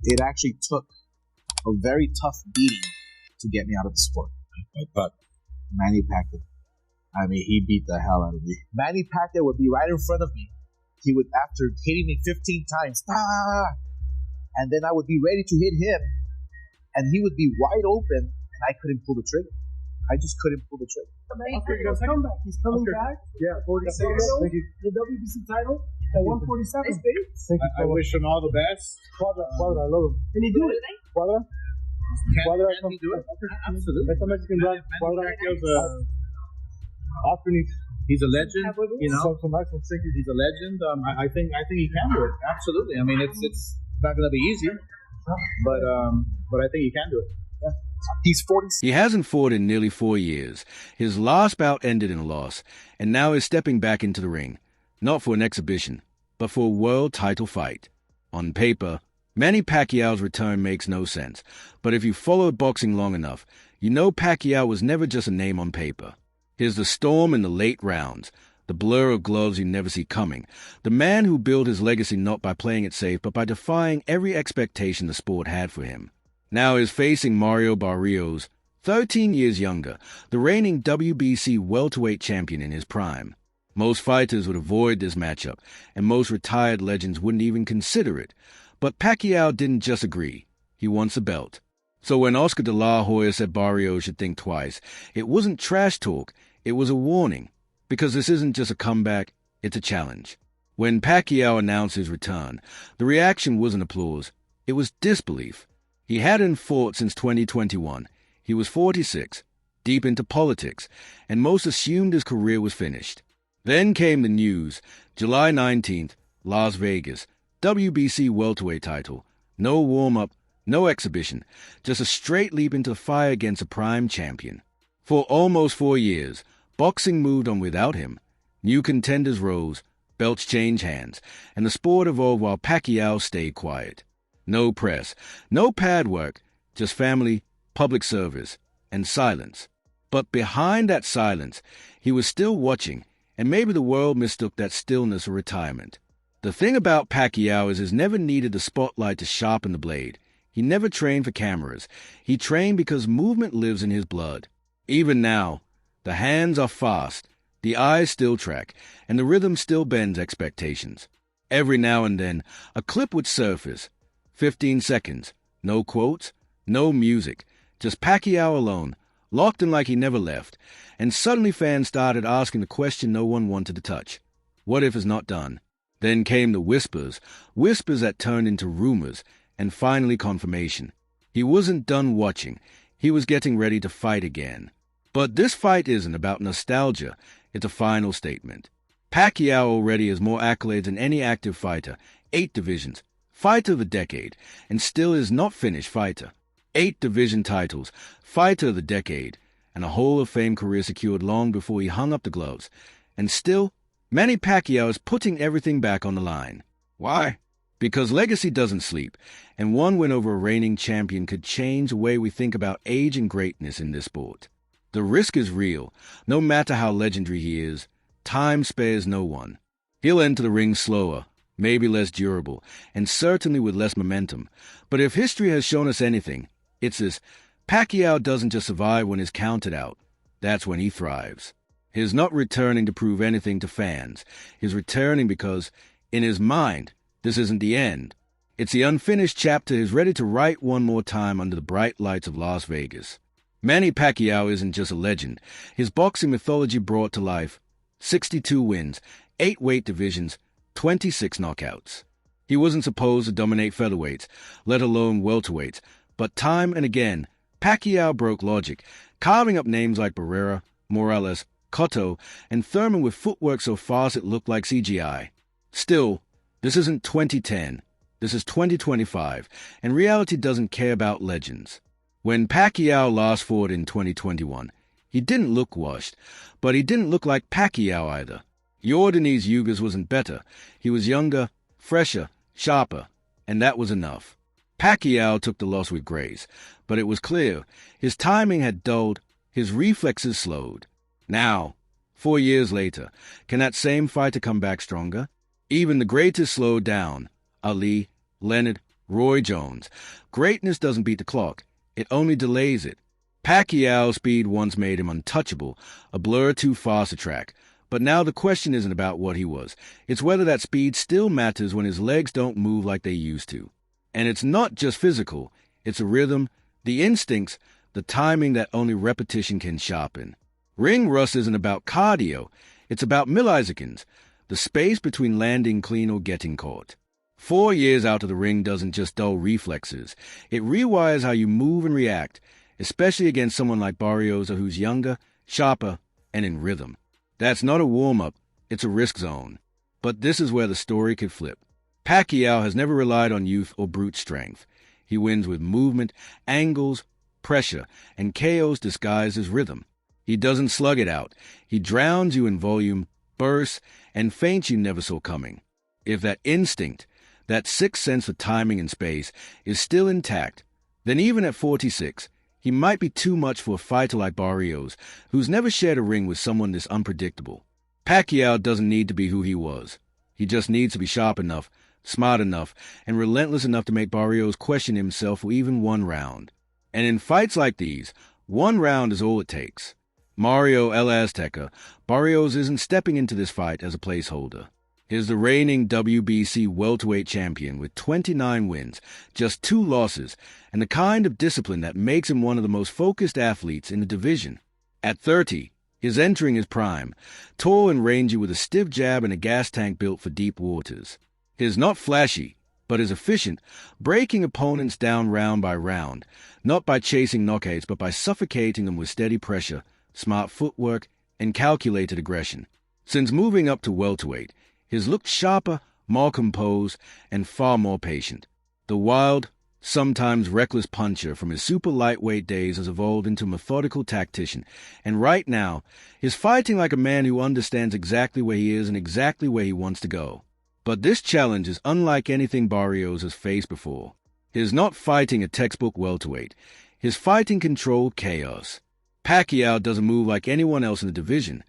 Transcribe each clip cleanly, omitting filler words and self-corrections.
it actually took a very tough beating to get me out of the sport. But Manny Pacquiao, I mean, he beat the hell out of me. Manny Pacquiao would be right in front of me. He would, after hitting me 15 times, and then I would be ready to hit him, and he would be wide open, and I couldn't pull the trigger. I just couldn't pull the trigger. Oscar, you got a comeback. He's coming back. Yeah, 46. Thank you. The WBC title at 147. Thank you. I wish him all the best. Quadra, I love him. Can he do it? Quadra? Can he do it? Absolutely. That's a Mexican brand. Quadra. Oscar needs. He's a legend, you know. Some nice ones. Thank you. He's a legend. I think he can do it. Absolutely. I mean, it's not going to be easy, but I think he can do it. Yeah. He's 46. He hasn't fought in nearly 4 years. His last bout ended in a loss, and now is stepping back into the ring, not for an exhibition, but for a world title fight. On paper, Manny Pacquiao's return makes no sense, but if you followed boxing long enough, you know Pacquiao was never just a name on paper. Here's the storm in the late rounds, the blur of gloves you never see coming, the man who built his legacy not by playing it safe, but by defying every expectation the sport had for him. Now is facing Mario Barrios, 13 years younger, the reigning WBC welterweight champion in his prime. Most fighters would avoid this matchup, and most retired legends wouldn't even consider it. But Pacquiao didn't just agree. He wants a belt. So when Oscar de la Hoya said Barrios should think twice, it wasn't trash talk, it was a warning. Because this isn't just a comeback, it's a challenge. When Pacquiao announced his return, the reaction wasn't applause, it was disbelief. He hadn't fought since 2021. He was 46, deep into politics, and most assumed his career was finished. Then came the news, July 19th, Las Vegas, WBC welterweight title. No warm-up, no exhibition, just a straight leap into the fire against a prime champion. For almost 4 years, boxing moved on without him. New contenders rose, belts changed hands, and the sport evolved while Pacquiao stayed quiet. No press, no pad work, just family, public service, and silence. But behind that silence, he was still watching, and maybe the world mistook that stillness for retirement. The thing about Pacquiao is he's never needed the spotlight to sharpen the blade. He never trained for cameras. He trained because movement lives in his blood. Even now, the hands are fast, the eyes still track, and the rhythm still bends expectations. Every now and then, a clip would surface. 15 seconds, no quotes, no music, just Pacquiao alone, locked in like he never left, and suddenly fans started asking the question no one wanted to touch. What if it's not done? Then came the whispers that turned into rumors, and finally confirmation. He wasn't done watching, he was getting ready to fight again. But this fight isn't about nostalgia, it's a final statement. Pacquiao already has more accolades than any active fighter, 8 divisions, Fighter of the Decade, and still is not finished fighter. 8 division titles, Fighter of the Decade, and a Hall of Fame career secured long before he hung up the gloves. And still, Manny Pacquiao is putting everything back on the line. Why? Because legacy doesn't sleep, and one win over a reigning champion could change the way we think about age and greatness in this sport. The risk is real, no matter how legendary he is. Time spares no one. He'll enter the ring slower, maybe less durable, and certainly with less momentum. But if history has shown us anything, it's this: Pacquiao doesn't just survive when he's counted out. That's when he thrives. He's not returning to prove anything to fans. He's returning because, in his mind, this isn't the end. It's the unfinished chapter he's ready to write one more time under the bright lights of Las Vegas. Manny Pacquiao isn't just a legend. His boxing mythology brought to life: 62 wins, 8 weight divisions, 26 knockouts. He wasn't supposed to dominate featherweights, let alone welterweights, but time and again, Pacquiao broke logic, carving up names like Barrera, Morales, Cotto, and Thurman with footwork so fast it looked like CGI. Still, this isn't 2010. This is 2025, and reality doesn't care about legends. When Pacquiao last fought in 2021, he didn't look washed, but he didn't look like Pacquiao either. Yordenis Ugas wasn't better. He was younger, fresher, sharper, and that was enough. Pacquiao took the loss with grace, but it was clear his timing had dulled, his reflexes slowed. Now, 4 years later, can that same fighter come back stronger? Even the greatest slowed down. Ali, Leonard, Roy Jones. Greatness doesn't beat the clock. It only delays it. Pacquiao's speed once made him untouchable, a blur too fast to track. But now the question isn't about what he was. It's whether that speed still matters when his legs don't move like they used to. And it's not just physical. It's a rhythm, the instincts, the timing that only repetition can sharpen. Ring rust isn't about cardio. It's about milliseconds, the space between landing clean or getting caught. 4 years out of the ring doesn't just dull reflexes. It rewires how you move and react, especially against someone like Barrios who's younger, sharper, and in rhythm. That's not a warm-up, it's a risk zone. But this is where the story could flip. Pacquiao has never relied on youth or brute strength. He wins with movement, angles, pressure, and KOs disguised as rhythm. He doesn't slug it out. He drowns you in volume, bursts, and feints you never saw coming. If that instinct, that sixth sense of timing and space, is still intact, then even at 46, he might be too much for a fighter like Barrios, who's never shared a ring with someone this unpredictable. Pacquiao doesn't need to be who he was. He just needs to be sharp enough, smart enough, and relentless enough to make Barrios question himself for even one round. And in fights like these, one round is all it takes. Mario El Azteca, Barrios isn't stepping into this fight as a placeholder. He's the reigning WBC welterweight champion with 29 wins, just 2 losses, and the kind of discipline that makes him one of the most focused athletes in the division. At 30, he's entering his prime, tall and rangy with a stiff jab and a gas tank built for deep waters. He's not flashy, but is efficient, breaking opponents down round by round, not by chasing knockouts, but by suffocating them with steady pressure, smart footwork, and calculated aggression. Since moving up to welterweight, he's looked sharper, more composed, and far more patient. The wild, sometimes reckless puncher from his super lightweight days has evolved into a methodical tactician, and right now, he's fighting like a man who understands exactly where he is and exactly where he wants to go. But this challenge is unlike anything Barrios has faced before. He's not fighting a textbook welterweight. He's fighting controlled chaos. Pacquiao doesn't move like anyone else in the division.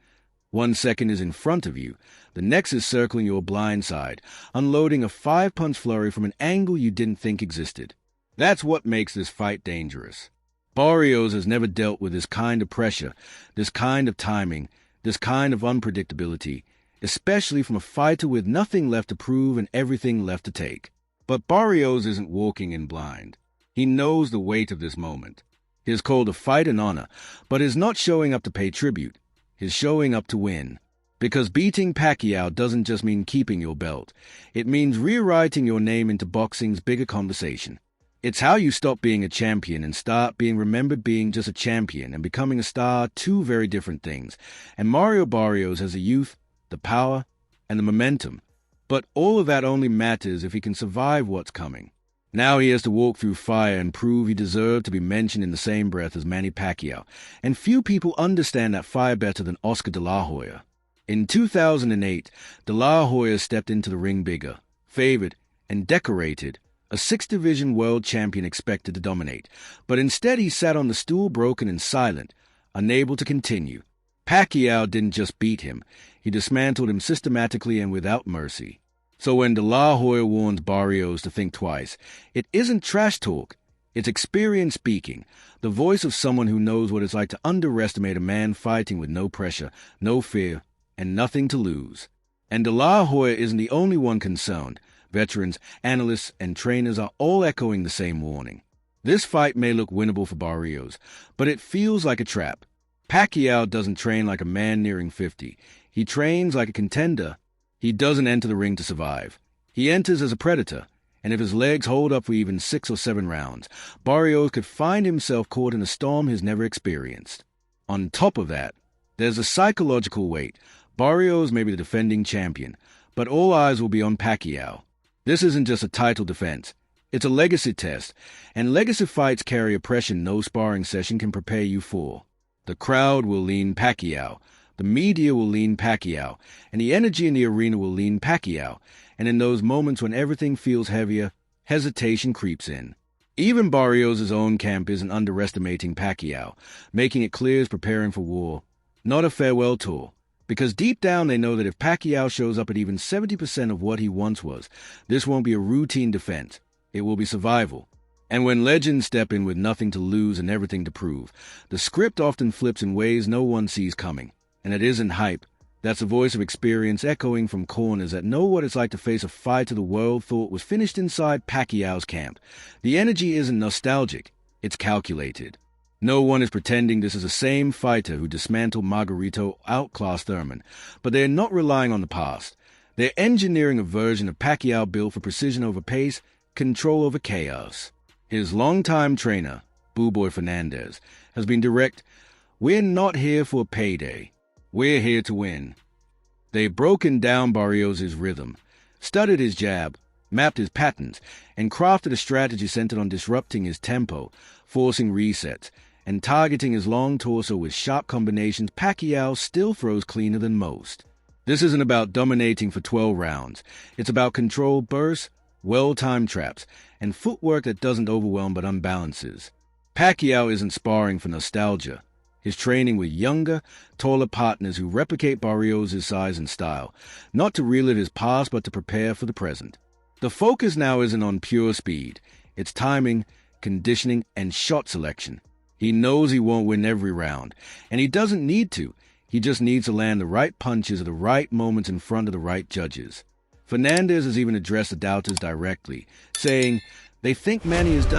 1 second is in front of you, the next is circling your blind side, unloading a 5-punch flurry from an angle you didn't think existed. That's what makes this fight dangerous. Barrios has never dealt with this kind of pressure, this kind of timing, this kind of unpredictability, especially from a fighter with nothing left to prove and everything left to take. But Barrios isn't walking in blind. He knows the weight of this moment. He is called a fight and honor, but is not showing up to pay tribute. He's showing up to win. Because beating Pacquiao doesn't just mean keeping your belt. It means rewriting your name into boxing's bigger conversation. It's how you stop being a champion and start being remembered being just a champion and becoming a star, 2 very different things. And Mario Barrios has the youth, the power, and the momentum. But all of that only matters if he can survive what's coming. Now he has to walk through fire and prove he deserved to be mentioned in the same breath as Manny Pacquiao, and few people understand that fire better than Oscar de la Hoya. In 2008, de la Hoya stepped into the ring bigger, favored, and decorated, a 6th-division world champion expected to dominate, but instead he sat on the stool broken and silent, unable to continue. Pacquiao didn't just beat him, he dismantled him systematically and without mercy. So when de la Hoya warns Barrios to think twice, it isn't trash talk, it's experience speaking, the voice of someone who knows what it's like to underestimate a man fighting with no pressure, no fear, and nothing to lose. And de la Hoya isn't the only one concerned. Veterans, analysts, and trainers are all echoing the same warning. This fight may look winnable for Barrios, but it feels like a trap. Pacquiao doesn't train like a man nearing 50. He trains like a contender. He doesn't enter the ring to survive. He enters as a predator, and if his legs hold up for even 6 or 7 rounds, Barrios could find himself caught in a storm he's never experienced. On top of that, there's a psychological weight. Barrios may be the defending champion, but all eyes will be on Pacquiao. This isn't just a title defense. It's a legacy test, and legacy fights carry a pressure no sparring session can prepare you for. The crowd will lean Pacquiao. The media will lean Pacquiao, and the energy in the arena will lean Pacquiao, and in those moments when everything feels heavier, hesitation creeps in. Even Barrios' own camp isn't underestimating Pacquiao, making it clear he's preparing for war, not a farewell tour, because deep down they know that if Pacquiao shows up at even 70% of what he once was, this won't be a routine defense. it will be survival. And when legends step in with nothing to lose and everything to prove, the script often flips in ways no one sees coming. And it isn't hype. That's the voice of experience echoing from corners that know what it's like to face a fighter the world thought was finished inside Pacquiao's camp. The energy isn't nostalgic, it's calculated. No one is pretending this is the same fighter who dismantled Margarito, outclassed Thurman, but they're not relying on the past. They're engineering a version of Pacquiao built for precision over pace, control over chaos. His longtime trainer, Boy Fernandez, has been direct. We're not here for a payday. We're here to win. They've broken down Barrios' rhythm, studied his jab, mapped his patterns, and crafted a strategy centered on disrupting his tempo, forcing resets, and targeting his long torso with sharp combinations. Pacquiao still throws cleaner than most. This isn't about dominating for 12 rounds. It's about control bursts, well-timed traps, and footwork that doesn't overwhelm but unbalances. Pacquiao isn't sparring for nostalgia. He's training with younger, taller partners who replicate Barrios' size and style, not to relive his past but to prepare for the present. The focus now isn't on pure speed. It's timing, conditioning, and shot selection. He knows he won't win every round, and he doesn't need to. He just needs to land the right punches at the right moments in front of the right judges. Fernandez has even addressed the doubters directly, saying, "They think Manny is done."